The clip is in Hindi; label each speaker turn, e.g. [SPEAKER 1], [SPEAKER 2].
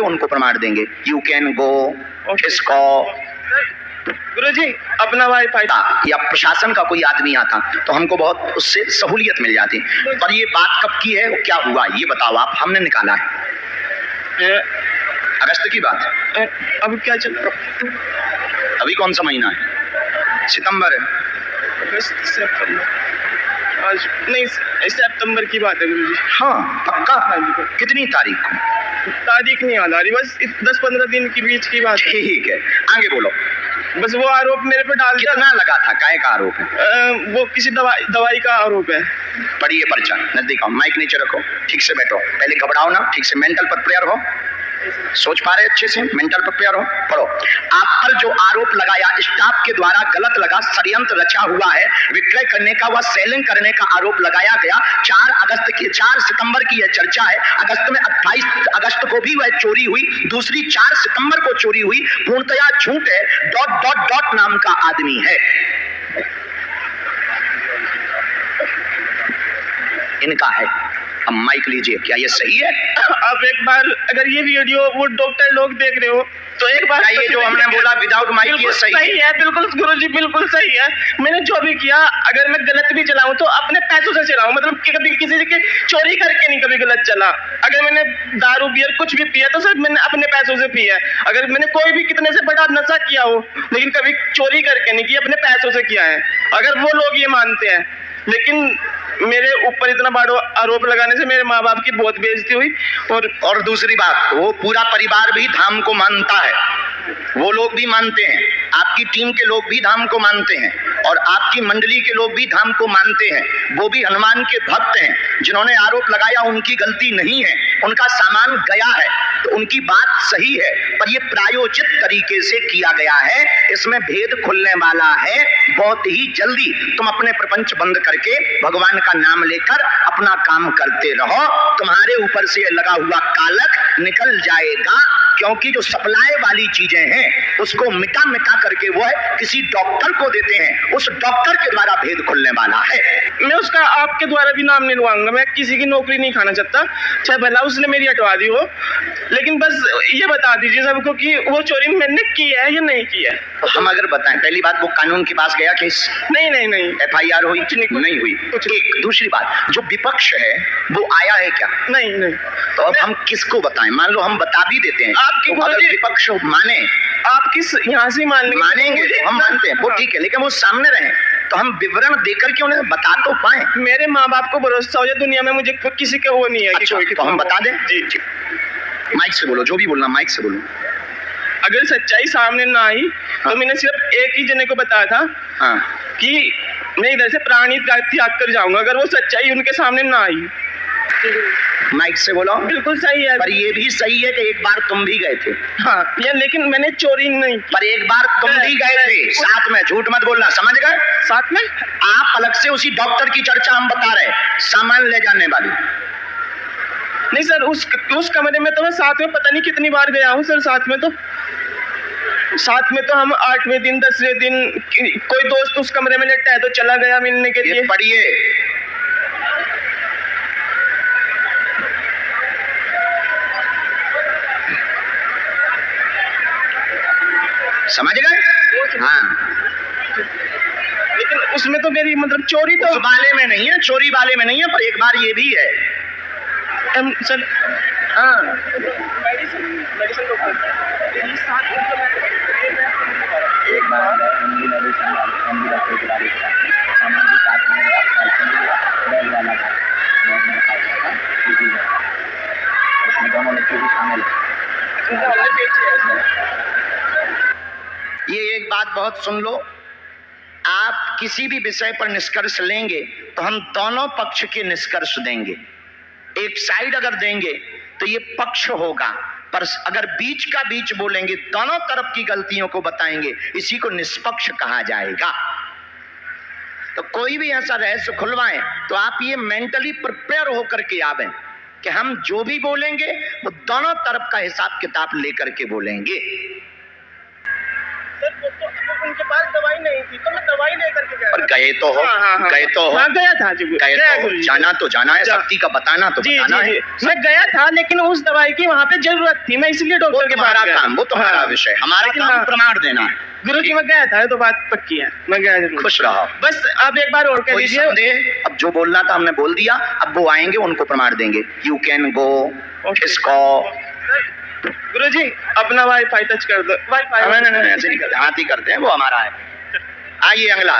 [SPEAKER 1] उनको प्रमाण देंगे। यू कैन गो, इसको
[SPEAKER 2] गुरुजी अपना वाईफाई
[SPEAKER 1] या प्रशासन का कोई आदमी आता तो हमको बहुत उससे सहूलियत मिल जाती। पर ये बात कब की है, क्या हुआ ये बताओ आप। हमने निकाला है अगस्त की बात।
[SPEAKER 2] अब क्या चल रहा?
[SPEAKER 1] अभी कौन सा महीना है? सितंबर है।
[SPEAKER 2] अगस्त सितंबर आज नहीं, सितंबर की बात है गुरुजी।
[SPEAKER 1] हाँ पक्का? कितनी तारीख को?
[SPEAKER 2] तारीख नहीं याद आ रही, बस 10-15 दिन के बीच की बात।
[SPEAKER 1] ठीक है आगे बोलो।
[SPEAKER 2] बस वो आरोप मेरे पे डाल दिया।
[SPEAKER 1] कितना लगा था? काय का आरोप है?
[SPEAKER 2] वो किसी दवाई का आरोप है।
[SPEAKER 1] पढ़िए पर्चा, नजदीक आओ, माइक नीचे रखो, ठीक से बैठो, पहले घबराओ ना, ठीक से मेंटल प्रिपेयर हो, सोच पा रहे अच्छे से, मेंटल प्रिपेयर हो, पढ़ो। आप पर जो आरोप लगाया स्टाफ के द्वारा गलत लगा, षड्यंत्र रचा हुआ है, विक्रय करने का व सेलिंग करने का आरोप लगाया गया। 4 सितंबर की यह चर्चा है। अगस्त में 28 अगस्त को भी वह चोरी हुई, दूसरी 4 सितंबर को चोरी हुई, पूर्णतया झूठ है। ... नाम का आदमी है। इनका है। अब माइक लीजिए, क्या ये सही है?
[SPEAKER 2] अब एक बार अगर ये वीडियो वो डॉक्टर लोग देख रहे हो तो एक बार
[SPEAKER 1] ये जो हमने बोला विदाउट माइक ये
[SPEAKER 2] सही है। बिल्कुल गुरुजी बिल्कुल सही है। मैंने जो भी किया, अगर मैं गलत भी चलाऊं तो अपने पैसों से चलाऊं, मतलब कि कभी किसी के चोरी करके नहीं कभी गलत चला। अगर मैंने दारू बियर कुछ भी पिया तो सिर्फ मैंने अपने पैसों से पिया। अगर मैंने कोई भी कितने से बड़ा नशा किया हो लेकिन कभी चोरी करके नहीं किया, अपने पैसों से किया है। अगर वो लोग ये मानते हैं, लेकिन मेरे ऊपर इतना बड़ा आरोप लगाने से मेरे माँ बाप की बहुत बेइज्जती हुई।
[SPEAKER 1] और दूसरी बात, वो पूरा परिवार भी धाम को मानता है, वो लोग भी मानते हैं, आपकी टीम के लोग भी धाम को मानते हैं और आपकी मंडली के लोग भी धाम को मानते हैं। वो भी हनुमान के भक्त हैं। जिन्होंने आरोप लगाया उनकी गलती नहीं है, उनका सामान गया है तो उनकी बात सही है, पर ये प्रायोजित तरीके से किया गया है। इसमें भेद खुलने वाला है बहुत ही जल्दी। तुम अपने प्रपंच बंद करके भगवान का नाम लेकर अपना काम करते रहो, तुम्हारे ऊपर से लगा हुआ कालक निकल जाएगा। क्योंकि जो सप्लाई वाली चीजें हैं उसको मिटा करके वो है किसी डॉक्टर को देते हैं, उस डॉक्टर के द्वारा भेद खुलने वाला है।
[SPEAKER 2] मैं उसका आपके द्वारा भी नाम नहीं लूंगा, मैं किसी की नौकरी नहीं खाना चाहता, चाहे भला उसने मेरी हटवा दी हो, लेकिन बस ये बता दीजिए सबको कि वो चोरी मैंने की है या नहीं की है।
[SPEAKER 1] हम अगर बताएं, पहली बात वो कानून के पास गया केस?
[SPEAKER 2] नहीं।
[SPEAKER 1] FIR हुई? नहीं हुई। एक दूसरी बात, जो विपक्ष है वो आया है क्या?
[SPEAKER 2] नहीं।
[SPEAKER 1] तो अब हम किसको बताएं? मान लो हम बता भी देते हैं,
[SPEAKER 2] आपकी
[SPEAKER 1] तो अगर विपक्ष माने,
[SPEAKER 2] आप किस यहाँ से
[SPEAKER 1] मानेंगे तो हम मानते हैं वो ठीक है, लेकिन वो सामने रहे तो हम विवरण देकर के उन्हें बता तो पाए।
[SPEAKER 2] मेरे माँ बाप को भरोसा हो जाए दुनिया में, मुझे किसी का वो नहीं है।
[SPEAKER 1] अच्छा, तो हम बता दें? जी। माइक से बोलो, जो भी बोलना माइक से बोलो।
[SPEAKER 2] अगर सच्चाई सामने ना आई तो मैंने सिर्फ एक ही जने को बताया था कि मैं इधर से प्राणी त्याग कर जाऊंगा, अगर वो सच्चाई उनके सामने ना आई।
[SPEAKER 1] माइक से बोलो।
[SPEAKER 2] बिल्कुल सही है।
[SPEAKER 1] पर ये भी सही है कि एक बार तुम भी गए थे।
[SPEAKER 2] हाँ ये, लेकिन मैंने चोरी नहीं।
[SPEAKER 1] पर एक बार तुम भी गए थे साथ में, झूठ मत बोलना, समझ गए?
[SPEAKER 2] साथ में
[SPEAKER 1] आप अलग से उसी डॉक्टर की चर्चा हम बता रहे, सामान ले जाने वाली।
[SPEAKER 2] नहीं सर, उस कमरे में तो मैं साथ में पता नहीं कितनी बार गया हूँ सर। साथ में तो हम 8वें दिन 10वें दिन कोई दोस्त उस कमरे में लेटा है तो चला गया मिलने के लिए।
[SPEAKER 1] पढ़िए, समझ गए? हाँ,
[SPEAKER 2] लेकिन उसमें तो मेरी मतलब चोरी तो
[SPEAKER 1] उस वाले में नहीं है, चोरी वाले में नहीं है, पर एक बार ये भी है
[SPEAKER 2] सर। हाँ मेडिसिन तो एक बार
[SPEAKER 1] ये एक बात बहुत सुन लो, आप किसी भी विषय पर निष्कर्ष लेंगे तो हम दोनों पक्ष के निष्कर्ष देंगे। एक साइड अगर देंगे तो ये पक्ष होगा, पर अगर बीच का बीच बोलेंगे, दोनों तरफ की गलतियों को बताएंगे, इसी को निष्पक्ष कहा जाएगा। तो कोई भी ऐसा रहस्य खुलवाएं तो आप ये मेंटली प्रिपेयर होकर के आवें कि हम जो भी बोलेंगे वो दोनों तरफ का हिसाब किताब लेकर के बोलेंगे।
[SPEAKER 2] सर वो तो उनके पास दवाई नहीं थी, तो मैं दवाई लेकर के गया
[SPEAKER 1] और
[SPEAKER 2] था।
[SPEAKER 1] गए तो हो, गए तो हो,
[SPEAKER 2] हाँ गया था जी,
[SPEAKER 1] गए
[SPEAKER 2] गया
[SPEAKER 1] तो हो।
[SPEAKER 2] गुरुजी।
[SPEAKER 1] जाना तो जाना है,
[SPEAKER 2] जा-
[SPEAKER 1] शक्ति का बताना तो
[SPEAKER 2] जी
[SPEAKER 1] बताना
[SPEAKER 2] जी
[SPEAKER 1] है।
[SPEAKER 2] जी मैं गया था, लेकिन उस दवाई की वहाँ पे जरूरत थी, मैं इसलिए
[SPEAKER 1] वो
[SPEAKER 2] डॉक्टर के पास
[SPEAKER 1] तुम्हारा
[SPEAKER 2] गया।
[SPEAKER 1] काम, वो तुम्हारा
[SPEAKER 2] हाँ।
[SPEAKER 1] विषय, हमारा
[SPEAKER 2] लेकिन
[SPEAKER 1] काम
[SPEAKER 2] हाँ।
[SPEAKER 1] प्रमाण देना है।
[SPEAKER 2] गुरुजी मैं गया था, ये तो बात पक्की है, मैं गया जरूर।
[SPEAKER 1] खुश रहो।
[SPEAKER 2] बस आप एक बार और कह
[SPEAKER 1] कोई
[SPEAKER 2] दीजिए।
[SPEAKER 1] संदेह? अब जो बोलना था हमने बोल दिया, अब वो आएंगे उनको प्रमाण देंगे। यू कैन गो, इसको
[SPEAKER 2] गुरुजी अपना वाईफाई टच कर दो, वाईफाई
[SPEAKER 1] नहीं, ऐसे नहीं करते, हाथ ही करते हैं, वो हमारा है। आइए अगला।